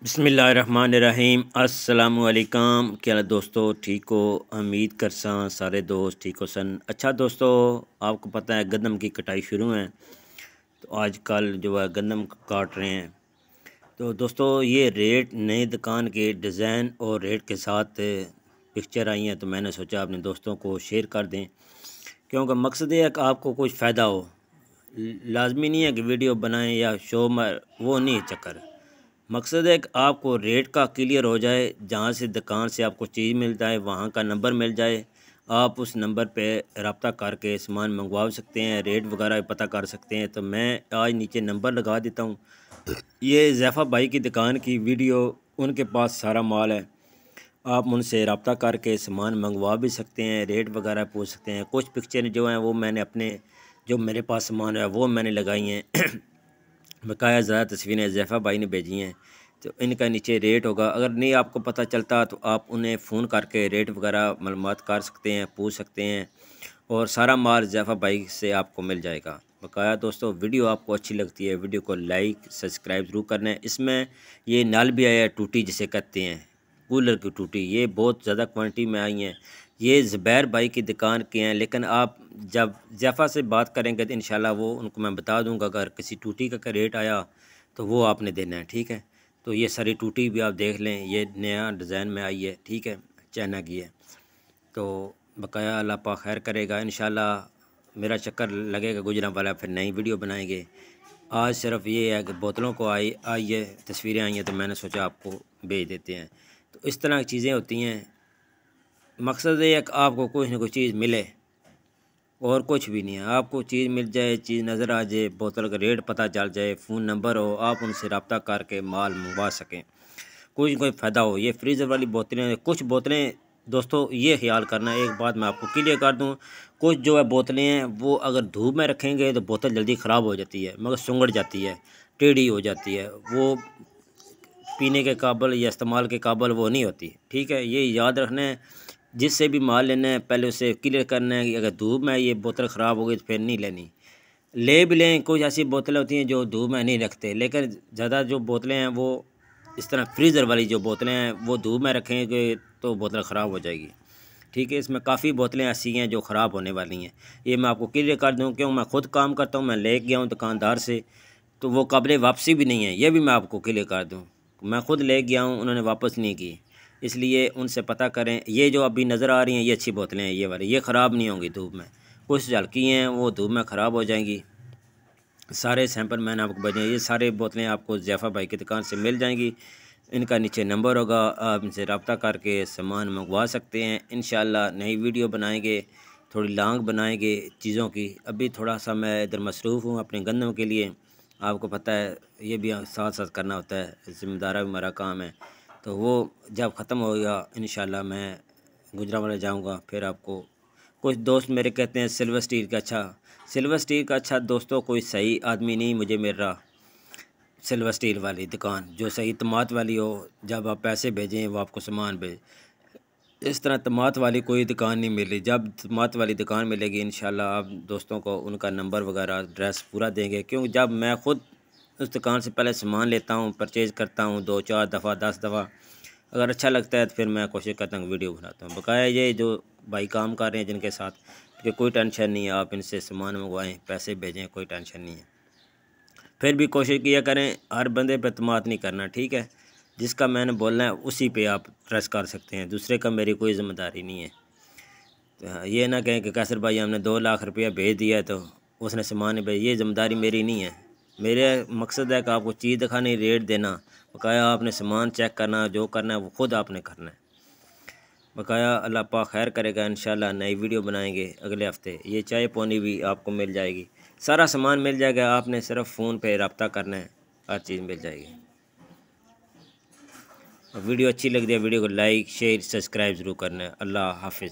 बिस्मिल्लाहिर्रहमानिर्रहीम। अस्सलामुअलैकुम। क्या हाल दोस्तों, ठीक हो? उम्मीद करसा सारे दोस्त ठीक हो सन। अच्छा दोस्तों, आपको पता है गंदम की कटाई शुरू है, तो आजकल जो है गंदम काट रहे हैं। तो दोस्तों ये रेट नई दुकान के डिज़ाइन और रेट के साथ पिक्चर आई हैं, तो मैंने सोचा अपने दोस्तों को शेयर कर दें, क्योंकि मकसद ये है कि आपको कुछ फ़ायदा हो। लाजमी नहीं है कि वीडियो बनाएं या शो में, वो नहीं है चक्कर। मकसद है कि आपको रेट का क्लियर हो जाए, जहाँ से दुकान से आपको चीज़ मिल जाए वहाँ का नंबर मिल जाए, आप उस नंबर पे रब्ता करके सामान मंगवा सकते हैं, रेट वगैरह पता कर सकते हैं। तो मैं आज नीचे नंबर लगा देता हूँ। ये ज़ैफ़ा भाई की दुकान की वीडियो, उनके पास सारा माल है, आप उनसे रब्ता करके सामान मंगवा भी सकते हैं, रेट वगैरह पूछ सकते हैं। कुछ पिक्चर जो हैं वो मैंने अपने, जो मेरे पास सामान है वो मैंने लगाई हैं बकाया ज़्यादा तस्वीरें ज़ैफ़ा भाई ने भेजी हैं, तो इनका नीचे रेट होगा। अगर नहीं आपको पता चलता तो आप उन्हें फ़ोन करके रेट वगैरह मालूमात कर सकते हैं, पूछ सकते हैं, और सारा माल ज़ैफ़ा भाई से आपको मिल जाएगा। बकाया दोस्तों, वीडियो आपको अच्छी लगती है, वीडियो को लाइक सब्सक्राइब ज़रूर करना है। इसमें ये नल भी आया है, टूटी जिसे कहते हैं, कूलर की टूटी, ये बहुत ज़्यादा क्वांटिटी में आई हैं। ये ज़ुबैर भाई की दुकान के हैं, लेकिन आप जब ज़ैफ़ा से बात करेंगे तो इंशाल्लाह वो उनको मैं बता दूंगा। अगर किसी टूटी का रेट आया तो वो आपने देना है, ठीक है। तो ये सारी टूटी भी आप देख लें, ये नया डिज़ाइन में आई है, ठीक है, चाइना की है। तो बकाया अल्लाह पाक खैर करेगा, इंशाल्लाह मेरा चक्कर लगेगा गुजरा वाला, फिर नई वीडियो बनाएंगे। आज सिर्फ ये है कि बोतलों को आई है, तस्वीरें आई हैं, तो मैंने सोचा आपको भेज देते हैं। तो इस तरह की चीज़ें होती हैं। मकसद ये है कि आपको कुछ ना कुछ चीज़ मिले, और कुछ भी नहीं है। आपको चीज़ मिल जाए, चीज़ नज़र आ जाए, बोतल का रेट पता चल जाए, फ़ोन नंबर हो, आप उनसे रब्ता करके माल मंगवा सकें, कोई फ़ायदा हो। ये फ्रीज़र वाली बोतलें, कुछ बोतलें दोस्तों ये ख्याल करना, एक बात मैं आपको क्लियर कर दूं, कुछ जो है बोतलें हैं वो अगर धूप में रखेंगे तो बोतल जल्दी ख़राब हो जाती है, मगर सुंगड़ जाती है, टेढ़ी हो जाती है, वो पीने के काबिल या इस्तेमाल के काबिल वो नहीं होती, ठीक है। ये याद रखना है, जिससे भी माल लेना है पहले उसे क्लियर करना है कि अगर धूप में ये बोतल ख़राब हो गई तो फिर नहीं लेनी। ले भी लें, कुछ ऐसी बोतलें होती हैं जो धूप में नहीं रखते, लेकिन ज़्यादा जो बोतलें हैं वो इस तरह फ्रीज़र वाली जो बोतलें हैं वो धूप में रखेंगे तो बोतल ख़राब हो जाएगी, ठीक है। इसमें काफ़ी बोतलें ऐसी हैं जो ख़राब होने वाली हैं, ये मैं आपको क्लियर कर दूं, क्यों मैं ख़ुद काम करता हूं, मैं ले गया हूं दुकानदार से, तो वो काबिल वापसी भी नहीं है, ये भी मैं आपको क्लियर कर दूं। मैं ख़ुद ले गया हूं, उन्होंने वापस नहीं की, इसलिए उनसे पता करें। ये जो अभी नज़र आ रही हैं ये अच्छी बोतलें हैं, ये वाली, ये ख़राब नहीं होंगी धूप में। कुछ हल्की हैं वो धूप में ख़राब हो जाएंगी। सारे सैंपल मैंने आपको भेजे, ये सारे बोतलें आपको ज़ैफ़ा भाई की दुकान से मिल जाएंगी। इनका नीचे नंबर होगा, आप इनसे रब्ता करके सामान मंगवा सकते हैं। इंशाल्लाह नई वीडियो बनाएंगे, थोड़ी लॉन्ग बनाएंगे चीज़ों की। अभी थोड़ा सा मैं इधर मसरूफ़ हूँ अपने गंदम के लिए, आपको पता है ये भी साथ साथ करना होता है, ज़िम्मेदारी भी हमारा काम है। तो वो जब ख़त्म हो गया इंशाल्लाह मैं गुजरांवाला जाऊँगा। फिर आपको, कुछ दोस्त मेरे कहते हैं सिल्वर स्टील का अच्छा, सिल्वर स्टील का अच्छा दोस्तों कोई सही आदमी नहीं मुझे मिल रहा। सिल्वर स्टील वाली दुकान जो सही तमात वाली हो, जब आप पैसे भेजें वो आपको सामान भेज, इस तरह तमात वाली कोई दुकान नहीं मिली। जब तमात वाली दुकान मिलेगी इंशाल्लाह आप दोस्तों को उनका नंबर वगैरह एड्रेस पूरा देंगे, क्योंकि जब मैं ख़ुद उस दुकान से पहले सामान लेता हूँ, परचेज़ करता हूँ 2-4 दफ़ा 10 दफ़ा, अगर अच्छा लगता है तो फिर मैं कोशिश करता हूँ वीडियो बनाता हूँ। बकाया ये जो भाई काम कर रहे हैं जिनके साथ, कि कोई टेंशन नहीं है, आप इनसे सामान मंगवाएं, पैसे भेजें, कोई टेंशन नहीं है। फिर भी कोशिश किया करें, हर बंदे पे एतमाद नहीं करना, ठीक है। जिसका मैंने बोलना है उसी पे आप ट्रस्ट कर सकते हैं, दूसरे का मेरी कोई ज़िम्मेदारी नहीं है। तो ये ना कहें कि कैसर भाई हमने 2 लाख रुपया भेज दिया है तो उसने सामान नहीं भेज, ये ज़िम्मेदारी मेरी नहीं है। मेरे मकसद है कि आपको चीज़ दिखानी, रेट देना, बकाया आपने सामान चेक करना, जो करना है वो ख़ुद आपने करना है। बकाया अल्लाह पाक खैर करेगा, इंशाल्लाह नई वीडियो बनाएंगे अगले हफ़्ते। ये चाय पानी भी आपको मिल जाएगी, सारा सामान मिल जाएगा, आपने सिर्फ फ़ोन पे रब्ता करना है, हर चीज़ मिल जाएगी। वीडियो अच्छी लग रही है, वीडियो को लाइक शेयर सब्सक्राइब ज़रूर करना है। अल्लाह हाफिज़।